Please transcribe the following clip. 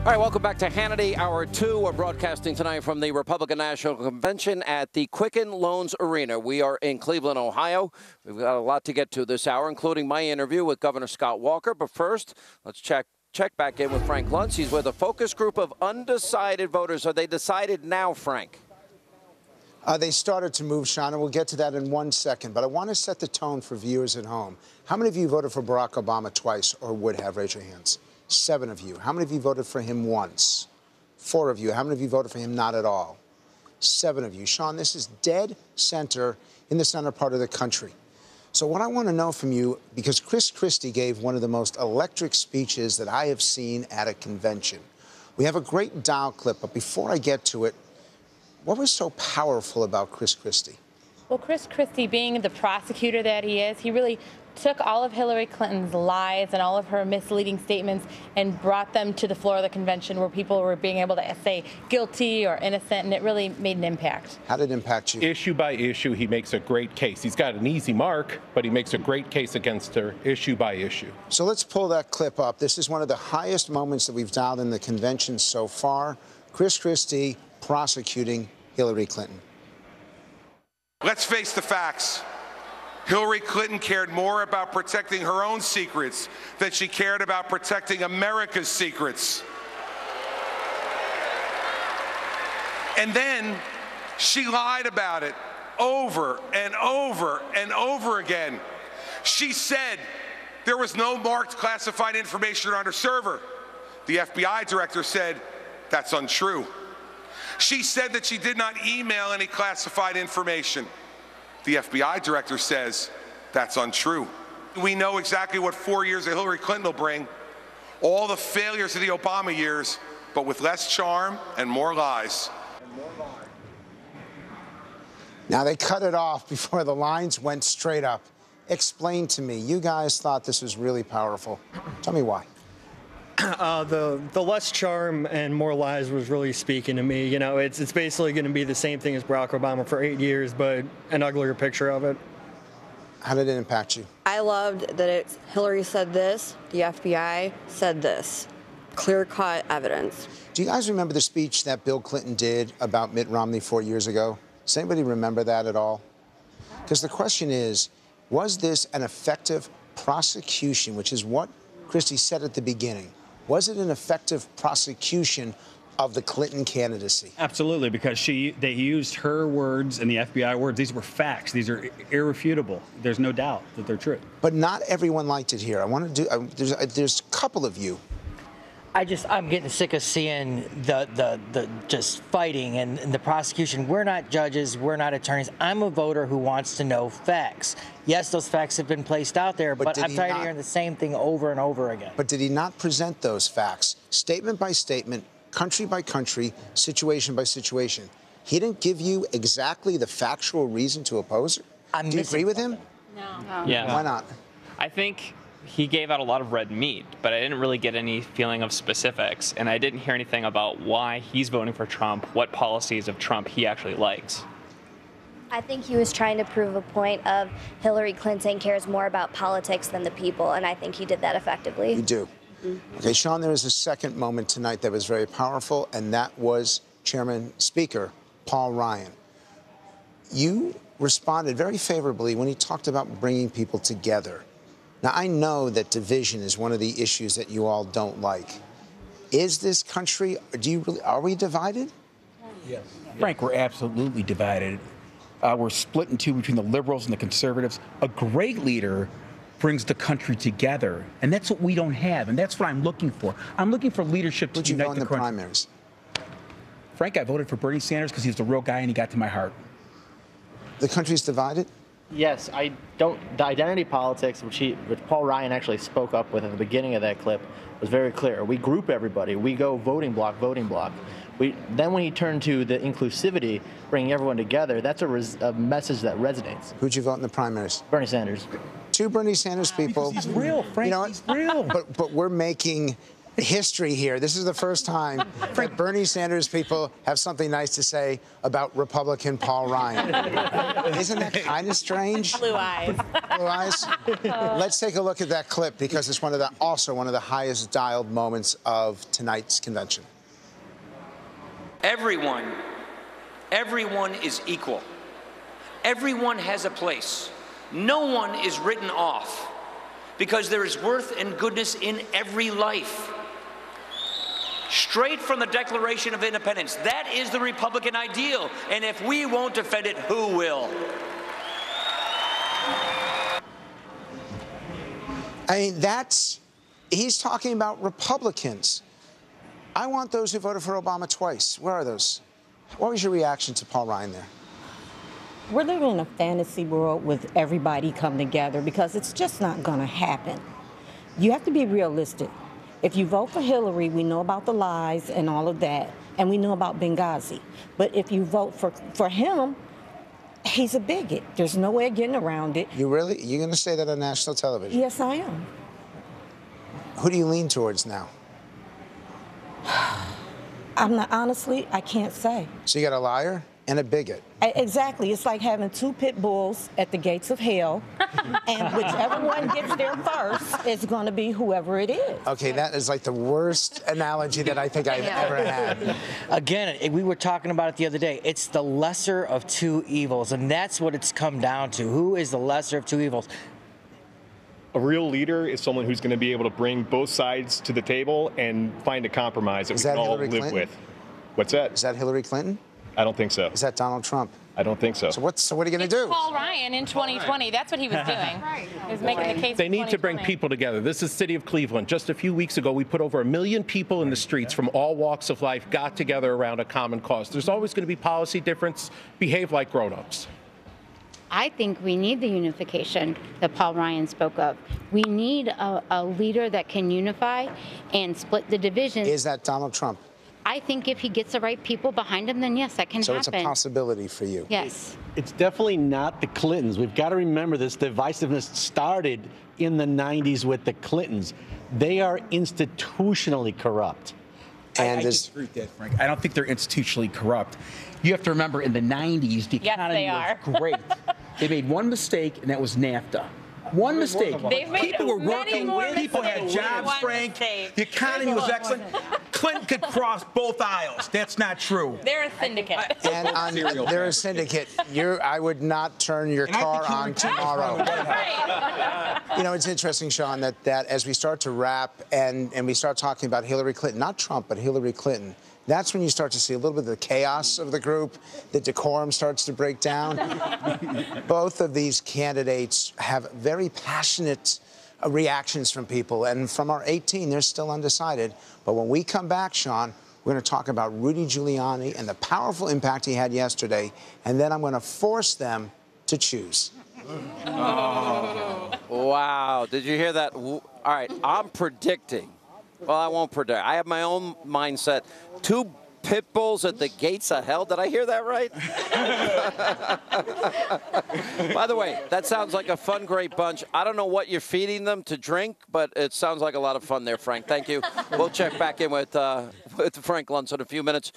All right, welcome back to Hannity, Hour 2. We're broadcasting tonight from the Republican National Convention at the Quicken Loans Arena. We are in Cleveland, Ohio. We've got a lot to get to this hour, including my interview with Governor Scott Walker. But first, let's check back in with Frank Luntz. He's with a focus group of undecided voters. Are they decided now, Frank? They started to move, Sean, and we'll get to that in 1 second. But I want to set the tone for viewers at home. How many of you voted for Barack Obama twice or would have? Raise your hands. 7 of you. How many of you voted for him once? 4 of you. How many of you voted for him not at all? 7 of you. Sean, this is dead center in the center part of the country. So what I want to know from you, because Christie gave one of the most electric speeches that I have seen at a convention. We have a great dial clip, but before I get to it, what was so powerful about Christie? Well, Christie, being the prosecutor that he is, he really took all of Hillary Clinton's lies and all of her misleading statements and brought them to the floor of the convention where people were being able to say guilty or innocent, and it really made an impact. How did it impact you? Issue by issue, he makes a great case. He's got an easy mark, but he makes a great case against her issue by issue. So let's pull that clip up. This is one of the highest moments that we've dialed in the convention so far. Christie prosecuting Hillary Clinton. Let's face the facts. Hillary Clinton cared more about protecting her own secrets than she cared about protecting America's secrets. And then she lied about it over and over and over again. She said there was no marked classified information on her server. The FBI director said that's untrue. She said that she did not email any classified information. The FBI director says that's untrue. We know exactly what 4 years of Hillary Clinton will bring. All the failures of the Obama years, but with less charm and more lies. Now, they cut it off before the lines went straight up. Explain to me. You guys thought this was really powerful. Tell me why. The less charm and more lies was really speaking to me. You know, it's basically going to be the same thing as Barack Obama for 8 years, but an uglier picture of it. How did it impact you? I loved that Hillary said this, the FBI said this. Clear-cut evidence. Do you guys remember the speech that Bill Clinton did about Mitt Romney 4 years ago? Does anybody remember that at all? Because the question is, was this an effective prosecution, which is what Christie said at the beginning? Was it an effective prosecution of the Clinton candidacy? Absolutely, because they used her words and the FBI words. These were facts. These are irrefutable. There's no doubt that they're true. But not everyone liked it here. I want to do. There's a couple of you. I'm getting sick of seeing the just fighting and the prosecution. We're not judges. We're not attorneys. I'm a voter who wants to know facts. Yes, those facts have been placed out there, but I'm tired of hearing the same thing over and over again. But did he not present those facts, statement by statement, country by country, situation by situation? He didn't give you exactly the factual reason to oppose her? Do you agree with him? No. Yeah. Why not? I think he gave out a lot of red meat, but I didn't really get any feeling of specifics, and I didn't hear anything about why he's voting for Trump, what policies of Trump he actually likes. I think he was trying to prove a point of Hillary Clinton cares more about politics than the people, and I think he did that effectively. You do. Mm-hmm. Okay, Sean, there was a second moment tonight that was very powerful, and that was Speaker Paul Ryan. You responded very favorably when he talked about bringing people together. Now, I know that division is one of the issues that you all don't like. Is this country, are we divided? Yes. Frank, we're absolutely divided. We're split in two between the liberals and the conservatives. A great leader brings the country together, and that's what we don't have, and that's what I'm looking for. I'm looking for leadership to unite the country. Who'd you vote in the primaries? Frank, I voted for Bernie Sanders because he's the real guy and he got to my heart. The country's divided? Yes, I don't. The identity politics, which Paul Ryan actually spoke up with at the beginning of that clip, was very clear. We group everybody. We go voting block, voting block. Then when he turned to the inclusivity, bringing everyone together, that's a message that resonates. Who'd you vote in the primaries? Bernie Sanders. 2 Bernie Sanders people. Because he's real, Frank. You know, he's real. But we're making history here. This is the first time that Bernie Sanders people have something nice to say about Republican Paul Ryan. Isn't that kind of strange? Blue eyes. Blue eyes? Let's take a look at that clip because it's also one of the highest dialed moments of tonight's convention. Everyone is equal. Everyone has a place. No one is written off because there is worth and goodness in every life. Straight from the Declaration of Independence. That is the Republican ideal. And if we won't defend it, who will? I mean, he's talking about Republicans. I want those who voted for Obama twice. Where are those? What was your reaction to Paul Ryan there? We're living in a fantasy world with everybody come together because it's just not going to happen. You have to be realistic. If you vote for Hillary, we know about the lies and all of that, and we know about Benghazi. But if you vote for him, he's a bigot. There's no way of getting around it. You're going to say that on national television? Yes, I am. Who do you lean towards now? Honestly, I can't say. So you got a liar and a bigot. Exactly. It's like having two pit bulls at the gates of hell, and whichever one gets there first is going to be whoever it is. Okay, that is like the worst analogy that I think I've ever had. Again, we were talking about it the other day. It's the lesser of two evils, and that's what it's come down to. Who is the lesser of two evils? A real leader is someone who's going to be able to bring both sides to the table and find a compromise that we can all live with. What's that? Is that Hillary Clinton? I don't think so. Is that Donald Trump? I don't think so. So what are you going to do? Paul Ryan in 2020. That's what he was doing. He was making the case. They need to bring people together. This is the city of Cleveland. Just a few weeks ago, we put over 1 million people in the streets from all walks of life, got together around a common cause. There's always going to be policy difference. Behave like grown-ups. I think we need the unification that Paul Ryan spoke of. We need a leader that can unify and split the divisions. Is that Donald Trump? I think if he gets the right people behind him, then yes, that can happen. So it's a possibility for you? Yes. It's definitely not the Clintons. We've got to remember this divisiveness started in the 90s with the Clintons. They are institutionally corrupt. And I disagree with that, Frank. I don't think they're institutionally corrupt. You have to remember, in the 90s, the economy was great. They made one mistake, and that was NAFTA. One mistake. People were working. People had jobs, Frank. The economy was excellent. Clinton could cross both aisles. That's not true. They're a syndicate. And they're a syndicate. I would not turn your car on tomorrow. You know, it's interesting, Sean, that as we start to wrap and we start talking about Hillary Clinton, not Trump, but Hillary Clinton, that's when you start to see a little bit of the chaos of the group. The decorum starts to break down. Both of these candidates have very passionate reactions from people. And from our 18, they're still undecided. But when we come back, Sean, we're going to talk about Rudy Giuliani and the powerful impact he had yesterday. And then I'm going to force them to choose. Oh. Wow. Did you hear that? All right. I'm predicting. Well, I won't predict. I have my own mindset. 2 pit bulls at the gates of hell. Did I hear that right? By the way, that sounds like a fun, great bunch. I don't know what you're feeding them to drink, but it sounds like a lot of fun there, Frank. Thank you. We'll check back in with Frank Luntz in a few minutes.